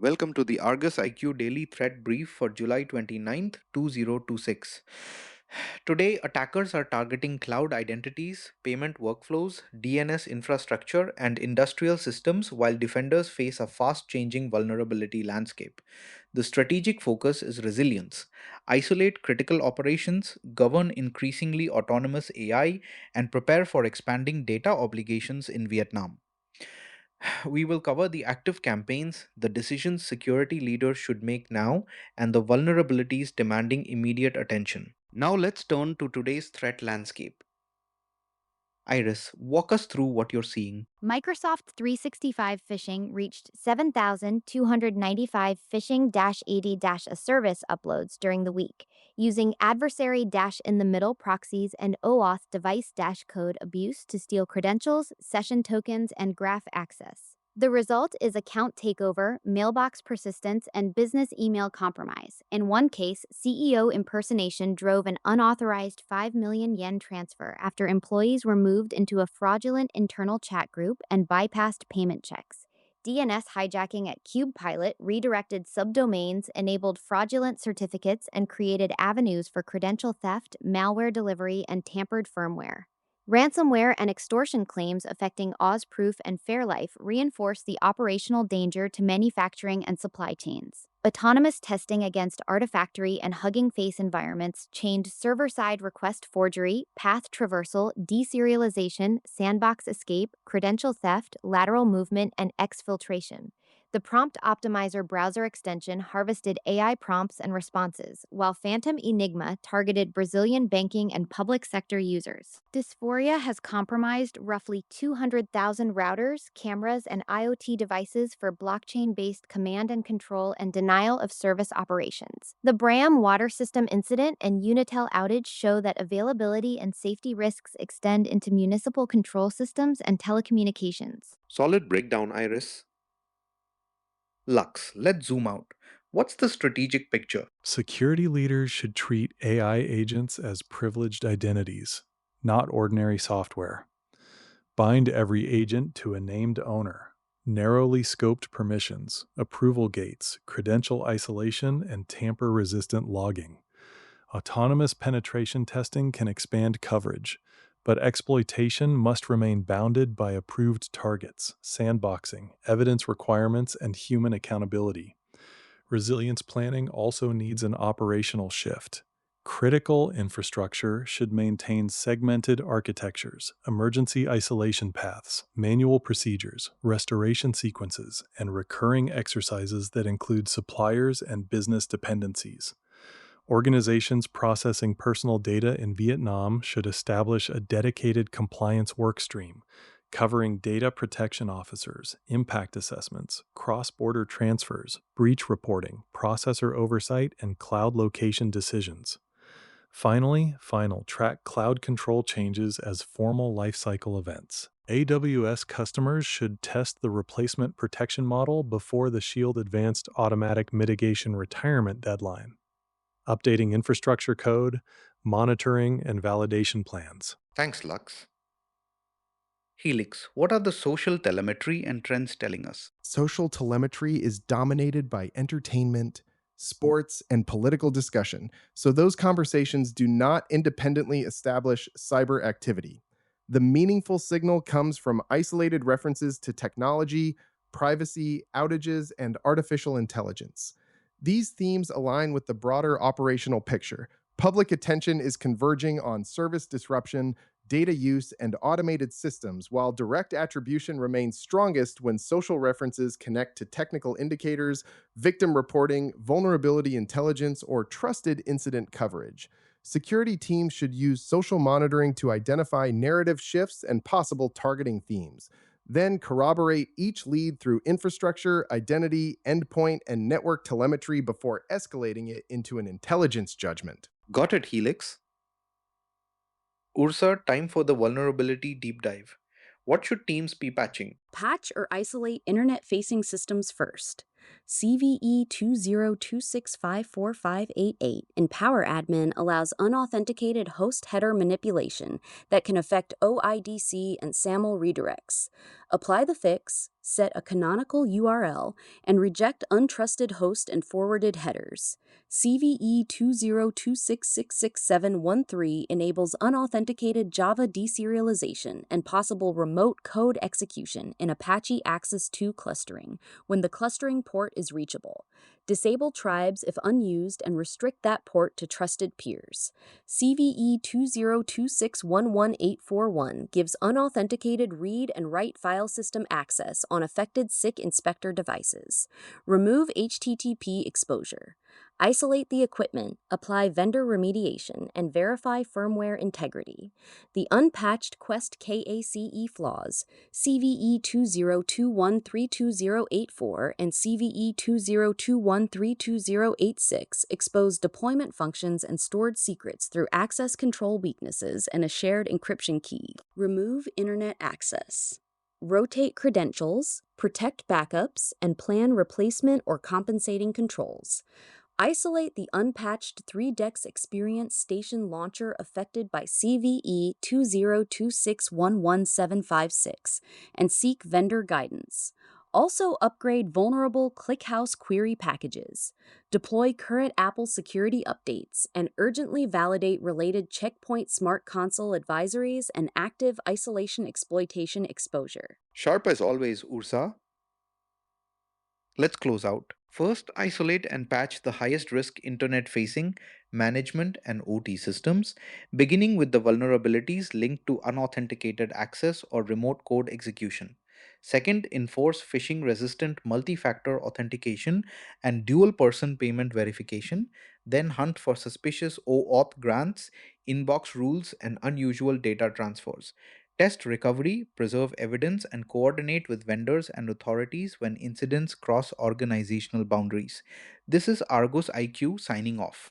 Welcome to the Argus IQ Daily Threat Brief for July 29th, 2026. Today, attackers are targeting cloud identities, payment workflows, DNS infrastructure, and industrial systems while defenders face a fast changing vulnerability landscape. The strategic focus is resilience. Isolate critical operations, govern increasingly autonomous AI, and prepare for expanding data obligations in Vietnam. We will cover the active campaigns, the decisions security leaders should make now, and the vulnerabilities demanding immediate attention. Now let's turn to today's threat landscape. Iris, walk us through what you're seeing. Microsoft 365 phishing reached 7,295 phishing-80- a service uploads during the week, using adversary-in-the-middle proxies and OAuth device-code abuse to steal credentials, session tokens, and graph access. The result is account takeover, mailbox persistence, and business email compromise. In one case, CEO impersonation drove an unauthorized 5 million yen transfer after employees were moved into a fraudulent internal chat group and bypassed payment checks. DNS hijacking at CubePilot redirected subdomains, enabled fraudulent certificates, and created avenues for credential theft, malware delivery, and tampered firmware. Ransomware and extortion claims affecting Ozproof and Fairlife reinforce the operational danger to manufacturing and supply chains. Autonomous testing against Artifactory and Hugging Face environments chained server-side request forgery, path traversal, deserialization, sandbox escape, credential theft, lateral movement, and exfiltration. The Prompt Optimizer browser extension harvested AI prompts and responses, while Phantom Enigma targeted Brazilian banking and public sector users. Dysphoria has compromised roughly 200,000 routers, cameras, and IoT devices for blockchain-based command and control and denial of service operations. The Bram water system incident and Unitel outage show that availability and safety risks extend into municipal control systems and telecommunications. Solid breakdown, Iris. Lux, let's zoom out. What's the strategic picture? Security leaders should treat AI agents as privileged identities, not ordinary software. Bind every agent to a named owner. Narrowly scoped permissions, approval gates, credential isolation, and tamper resistant logging. Autonomous penetration testing can expand coverage, but exploitation must remain bounded by approved targets, sandboxing, evidence requirements, and human accountability. Resilience planning also needs an operational shift. Critical infrastructure should maintain segmented architectures, emergency isolation paths, manual procedures, restoration sequences, and recurring exercises that include suppliers and business dependencies. Organizations processing personal data in Vietnam should establish a dedicated compliance workstream covering data protection officers, impact assessments, cross border transfers, breach reporting, processor oversight, and cloud location decisions. Finally, track cloud control changes as formal lifecycle events. AWS customers should test the replacement protection model before the Shield Advanced Automatic Mitigation retirement deadline, updating infrastructure code, monitoring, and validation plans. Thanks, Lux. Helix, what are the social telemetry and trends telling us? Social telemetry is dominated by entertainment, sports, and political discussion, so those conversations do not independently establish cyber activity. The meaningful signal comes from isolated references to technology, privacy, outages, and artificial intelligence. These themes align with the broader operational picture. Public attention is converging on service disruption, data use, and automated systems, while direct attribution remains strongest when social references connect to technical indicators, victim reporting, vulnerability intelligence, or trusted incident coverage. Security teams should use social monitoring to identify narrative shifts and possible targeting themes. Then corroborate each lead through infrastructure, identity, endpoint, and network telemetry before escalating it into an intelligence judgment. Got it, Helix. Ursa, time for the vulnerability deep dive. What should teams be patching? Patch or isolate internet facing systems first. CVE 20265458 in Power Admin allows unauthenticated host header manipulation that can affect OIDC and SAML redirects. Apply the fix, set a canonical URL, and reject untrusted host and forwarded headers. CVE 2026666713 enables unauthenticated Java deserialization and possible remote code execution in Apache Axis 2 clustering when the clustering port is reachable. Disable tribes if unused and restrict that port to trusted peers. CVE 20261181 gives unauthenticated read and write file system access on affected SICK inspector devices. Remove HTTP exposure. Isolate the equipment, apply vendor remediation, and verify firmware integrity. The unpatched Quest KACE flaws, CVE 2021328084 and CVE 2021328086, expose deployment functions and stored secrets through access control weaknesses and a shared encryption key. Remove internet access. Rotate credentials, protect backups, and plan replacement or compensating controls. Isolate the unpatched 3DEX Experience Station launcher affected by CVE 2026115756 and seek vendor guidance. Also upgrade vulnerable ClickHouse query packages. Deploy current Apple security updates and urgently validate related Checkpoint Smart Console advisories and active isolation exploitation exposure. Sharp as always, Ursa. Let's close out. First, isolate and patch the highest risk internet facing management and OT systems, beginning with the vulnerabilities linked to unauthenticated access or remote code execution. Second, enforce phishing resistant multi factor authentication and dual person payment verification. Then, hunt for suspicious OAuth grants, inbox rules, and unusual data transfers. Test recovery, preserve evidence, and coordinate with vendors and authorities when incidents cross organizational boundaries. This is Argus IQ signing off.